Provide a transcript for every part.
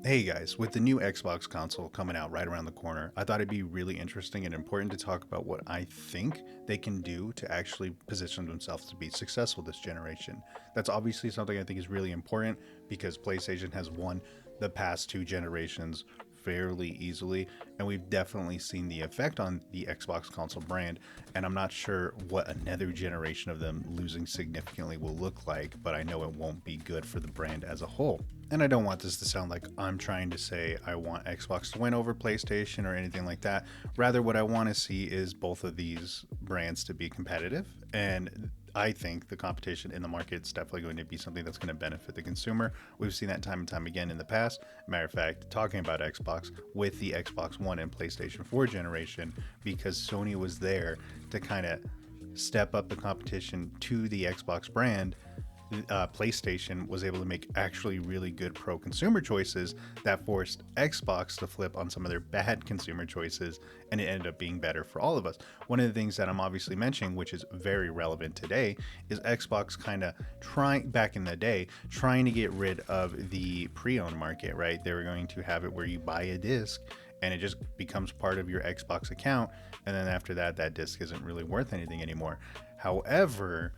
Hey guys, with the new Xbox console coming out right around the corner, I thought it'd be really interesting and important to talk about what I think they can do to actually position themselves to be successful this generation. That's obviously something I think is really important because PlayStation has won the past two generations fairly easily, and we've definitely seen the effect on the Xbox console brand. And I'm not sure what another generation of them losing significantly will look like, but I know it won't be good for the brand as a whole. And I don't want this to sound like I'm trying to say I want Xbox to win over PlayStation or anything like that. Rather, what I want to see is both of these brands to be competitive. And I think the competition in the market is definitely going to be something that's going to benefit the consumer. We've seen that time and time again in the past. Matter of fact, talking about Xbox with the Xbox One and PlayStation 4 generation, because Sony was there to kind of step up the competition to the Xbox brand. PlayStation was able to make actually really good pro consumer choices that forced Xbox to flip on some of their bad consumer choices, and it ended up being better for all of us. One of the things that I'm obviously mentioning, which is very relevant today, is Xbox kind of trying back in the day, trying to get rid of the pre owned market, right? They were going to have it where you buy a disc and it just becomes part of your Xbox account. And then after that, that disc isn't really worth anything anymore. However,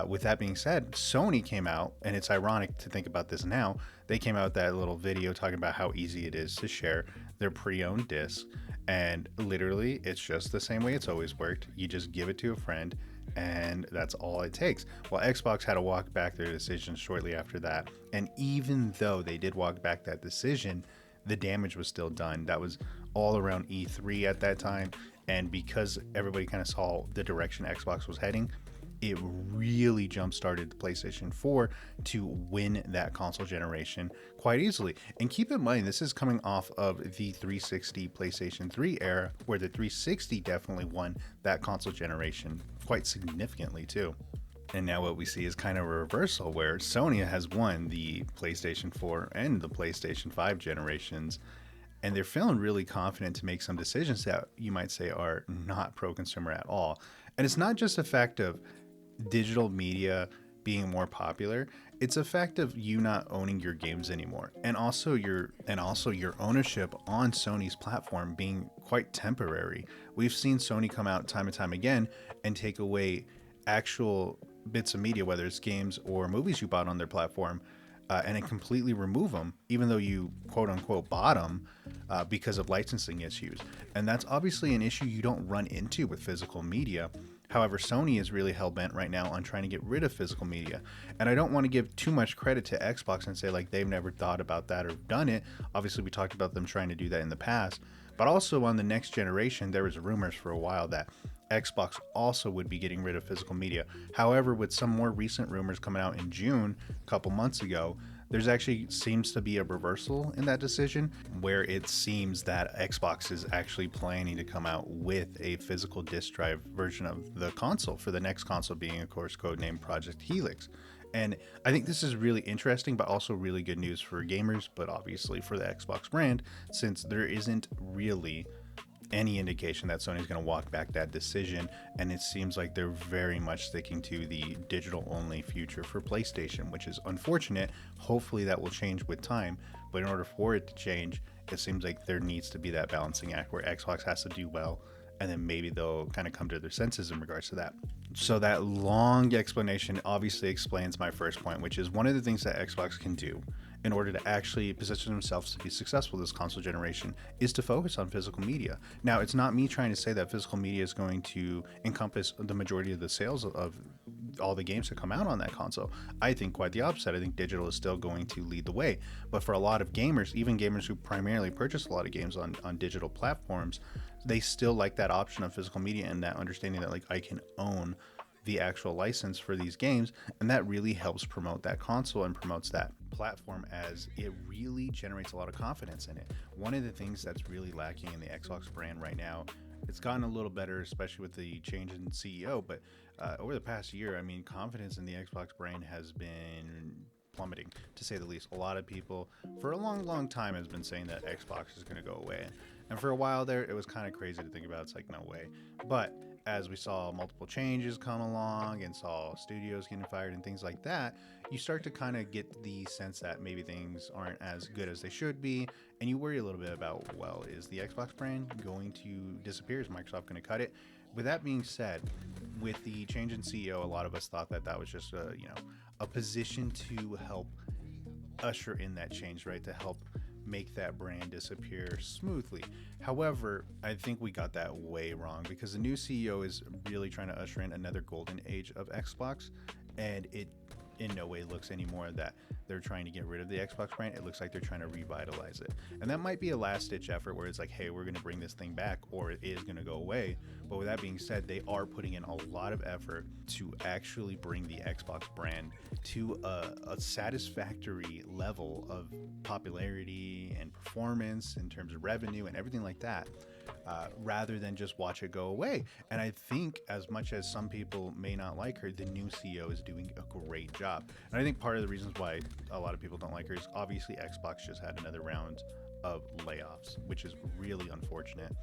with that being said, Sony came out, and it's ironic to think about this now. They came out with that little video talking about how easy it is to share their pre owned disc. And literally, it's just the same way it's always worked. You just give it to a friend, and that's all it takes. Well, Xbox had to walk back their decision shortly after that. And even though they did walk back that decision, the damage was still done. That was all around E3 at that time. And because everybody kind of saw the direction Xbox was heading, it really jump started the PlayStation 4 to win that console generation quite easily. And keep in mind, this is coming off of the 360 PlayStation 3 era, where the 360 definitely won that console generation quite significantly too. And now what we see is kind of a reversal where Sony has won the PlayStation 4 and the PlayStation 5 generations, and they're feeling really confident to make some decisions that you might say are not pro consumer at all. And it's not just a fact of digital media being more popular, it's a fact of you not owning your games anymore, and also your ownership on Sony's platform being quite temporary. We've seen Sony come out time and time again and take away actual bits of media, whether it's games or movies you bought on their platform, and then completely remove them, even though you quote unquote bought them, because of licensing issues. And that's obviously an issue you don't run into with physical media. However, Sony is really hell bent right now on trying to get rid of physical media. And I don't want to give too much credit to Xbox and say like they've never thought about that or done it. Obviously, we talked about them trying to do that in the past. But also on the next generation, there was rumors for a while that Xbox also would be getting rid of physical media. However, with some more recent rumors coming out in June, a couple months ago, there's actually seems to be a reversal in that decision, where it seems that Xbox is actually planning to come out with a physical disk drive version of the console, for the next console being, of course, codenamed Project Helix. And I think this is really interesting, but also really good news for gamers, but obviously for the Xbox brand, since there isn't really any indication that Sony's going to walk back that decision, and it seems like they're very much sticking to the digital only future for PlayStation, which is unfortunate. Hopefully that will change with time, but in order for it to change, it seems like there needs to be that balancing act where Xbox has to do well, and then maybe they'll kind of come to their senses in regards to that. So that long explanation obviously explains my first point, which is one of the things that Xbox can do in order to actually position themselves to be successful this console generation is to focus on physical media. Now, it's not me trying to say that physical media is going to encompass the majority of the sales of all the games that come out on that console. I think quite the opposite. I think digital is still going to lead the way. But for a lot of gamers, even gamers who primarily purchase a lot of games on digital platforms, they still like that option of physical media and that understanding that like I can own the actual license for these games, and that really helps promote that console and promotes that platform, as it really generates a lot of confidence in it. One of the things that's really lacking in the Xbox brand right now, it's gotten a little better, especially with the change in CEO, but over the past year, I mean, confidence in the Xbox brand has been plummeting, to say the least. A lot of people for a long time has been saying that Xbox is going to go away, and for a while there it was kind of crazy to think about. It's like, no way. But as we saw multiple changes come along and saw studios getting fired and things like that, you start to kind of get the sense that maybe things aren't as good as they should be. And you worry a little bit about, well, is the Xbox brand going to disappear? Is Microsoft going to cut it? With that being said, with the change in CEO, a lot of us thought that that was just a position to help usher in that change, right? To help make that brand disappear smoothly. However, I think we got that way wrong, because the new CEO is really trying to usher in another golden age of Xbox, and it in no way looks anymore that they're trying to get rid of the Xbox brand. It looks like they're trying to revitalize it. And that might be a last ditch effort where it's like, hey, we're going to bring this thing back, or it is going to go away. But with that being said, they are putting in a lot of effort to actually bring the Xbox brand to a satisfactory level of popularity and performance in terms of revenue and everything like that. Rather than just watch it go away. And I think, as much as some people may not like her, the new CEO is doing a great job. And I think part of the reasons why a lot of people don't like her is obviously Xbox just had another round of layoffs, which is really unfortunate.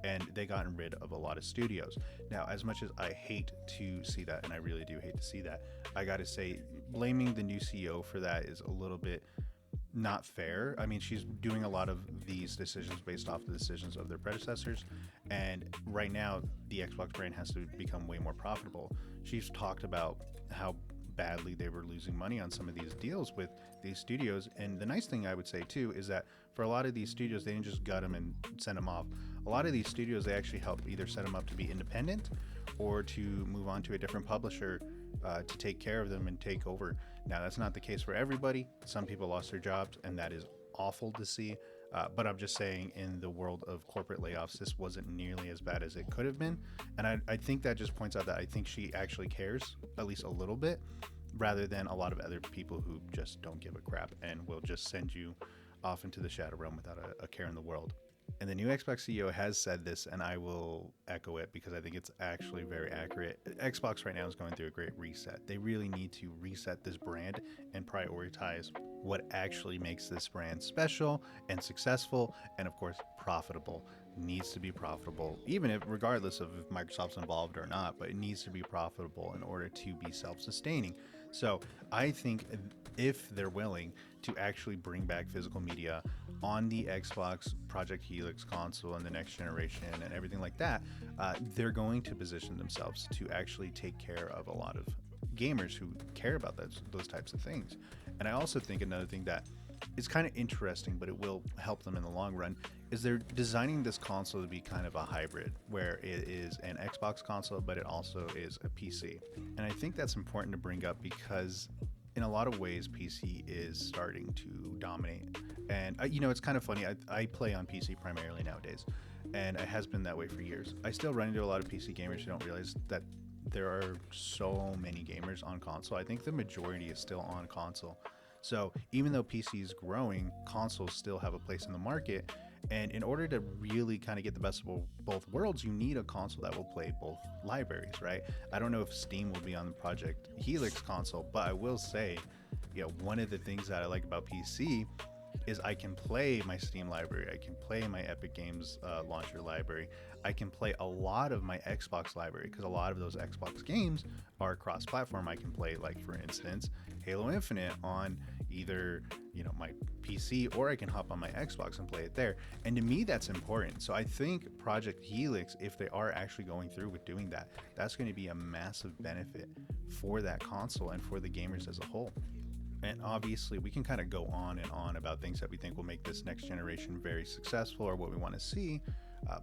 And they gotten rid of a lot of studios. Now, as much as I hate to see that, and I really do hate to see that, I gotta say, blaming the new CEO for that is a little bit not fair. I mean, she's doing a lot of these decisions based off the decisions of their predecessors, and right now the Xbox brand has to become way more profitable. She's talked about how badly they were losing money on some of these deals with these studios, and the nice thing I would say too is that for a lot of these studios, they didn't just gut them and send them off. A lot of these studios, they actually help either set them up to be independent or to move on to a different publisher to take care of them and take over. Now, that's not the case for everybody. Some people lost their jobs, and that is awful to see. But I'm just saying, in the world of corporate layoffs, this wasn't nearly as bad as it could have been. And I think that just points out that I think she actually cares, at least a little bit, rather than a lot of other people who just don't give a crap and will just send you off into the shadow realm without a care in the world. And the new Xbox CEO has said this, and I will echo it because I think it's actually very accurate. Xbox right now is going through a great reset. They really need to reset this brand and prioritize what actually makes this brand special and successful, and of course profitable. It needs to be profitable, even if, regardless of if Microsoft's involved or not, but it needs to be profitable in order to be self-sustaining. So I think if they're willing to actually bring back physical media on the Xbox Project Helix console and the next generation and everything like that, they're going to position themselves to actually take care of a lot of gamers who care about those types of things. And I also think another thing that is kind of interesting, but it will help them in the long run, is they're designing this console to be kind of a hybrid, where it is an Xbox console, but it also is a PC. And I think that's important to bring up because in a lot of ways, PC is starting to dominate. And, it's kind of funny. I play on PC primarily nowadays, and it has been that way for years. I still run into a lot of PC gamers who don't realize that there are so many gamers on console. I think the majority is still on console. So even though PC is growing, consoles still have a place in the market. And in order to really kind of get the best of both worlds, you need a console that will play both libraries, right? I don't know if Steam will be on the Project Helix console, but I will say, one of the things that I like about PC is I can play my Steam library, I can play my Epic Games launcher library, I can play a lot of my Xbox library, because a lot of those Xbox games are cross-platform. I can play, like, for instance, Halo Infinite on either my PC, or I can hop on my Xbox and play it there. And to me, that's important. So I think Project Helix, if they are actually going through with doing that, that's going to be a massive benefit for that console and for the gamers as a whole. And obviously, we can kind of go on and on about things that we think will make this next generation very successful or what we want to see.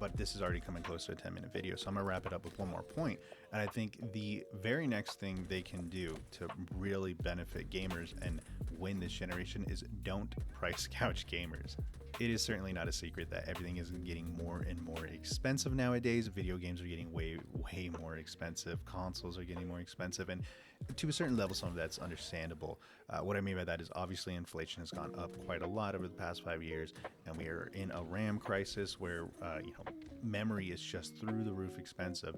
But this is already coming close to a 10-minute video, so I'm going to wrap it up with one more point. And I think the very next thing they can do to really benefit gamers and win this generation is don't price gouge gamers. It is certainly not a secret that everything is getting more and more expensive nowadays. Video games are getting way more expensive. Consoles are getting more expensive. And to a certain level, some of that's understandable. What I mean by that is obviously inflation has gone up quite a lot over the past 5 years. And we are in a RAM crisis where, memory is just through the roof expensive.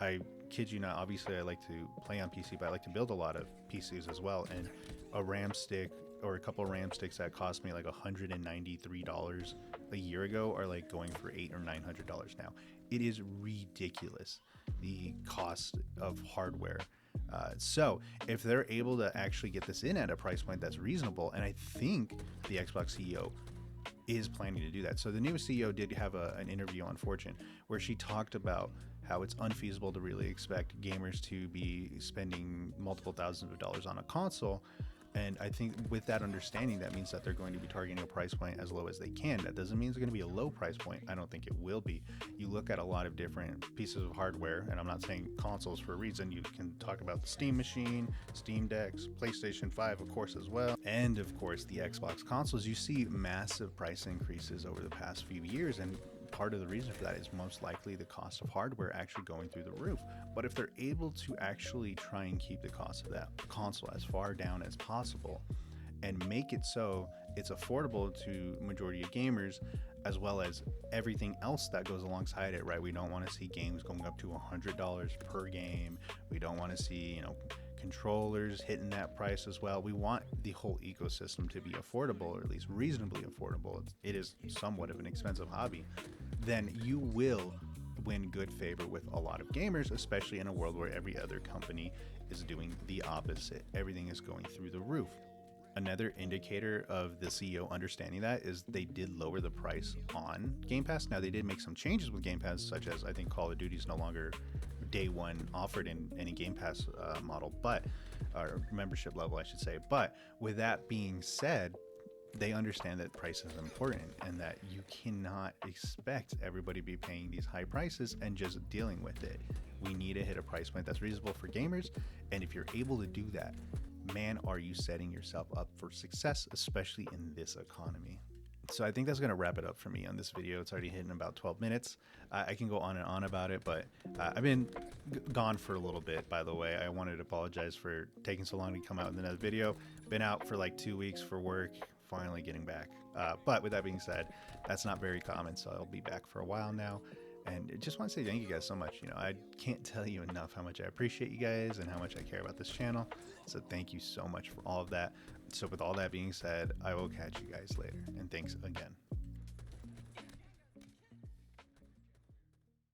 I kid you not, obviously I like to play on PC, but I like to build a lot of PCs as well. And a RAM stick or a couple of RAM sticks that cost me like $193 a year ago are like going for $800 or $900 now. It is ridiculous, the cost of hardware. So if they're able to actually get this in at a price point that's reasonable, and I think the Xbox CEO is planning to do that. So the new CEO did have an interview on Fortune where she talked about how it's unfeasible to really expect gamers to be spending multiple thousands of dollars on a console. And I think with that understanding, that means that they're going to be targeting a price point as low as they can. That doesn't mean it's going to be a low price point. I don't think it will be. You look at a lot of different pieces of hardware, and I'm not saying consoles for a reason. You can talk about the Steam machine, Steam Decks, PlayStation 5, of course, as well. And of course, the Xbox consoles. You see massive price increases over the past few years. And part of the reason for that is most likely the cost of hardware actually going through the roof. But if they're able to actually try and keep the cost of that console as far down as possible and make it so it's affordable to majority of gamers, as well as everything else that goes alongside it, right? We don't want to see games going up to $100 per game. We don't want to see, controllers hitting that price as well. We want the whole ecosystem to be affordable, or at least reasonably affordable. It is somewhat of an expensive hobby. Then you will win good favor with a lot of gamers, especially in a world where every other company is doing the opposite. Everything is going through the roof. Another indicator of the CEO understanding that is they did lower the price on Game Pass. Now, they did make some changes with Game Pass, such as I think Call of Duty is no longer day one offered in any Game Pass model, or membership level, I should say. But with that being said, they understand that price is important and that you cannot expect everybody to be paying these high prices and just dealing with it. We need to hit a price point that's reasonable for gamers. And if you're able to do that, man, are you setting yourself up for success, especially in this economy. So I think that's going to wrap it up for me on this video. It's already hitting about 12 minutes. I can go on and on about it, but I've been gone for a little bit, by the way. I wanted to apologize for taking so long to come out with another video. Been out for like 2 weeks for work, finally getting back. But with that being said, that's not very common, so I'll be back for a while now. And I just want to say thank you guys so much. I can't tell you enough how much I appreciate you guys and how much I care about this channel. So thank you so much for all of that. So with all that being said, I will catch you guys later. And thanks again.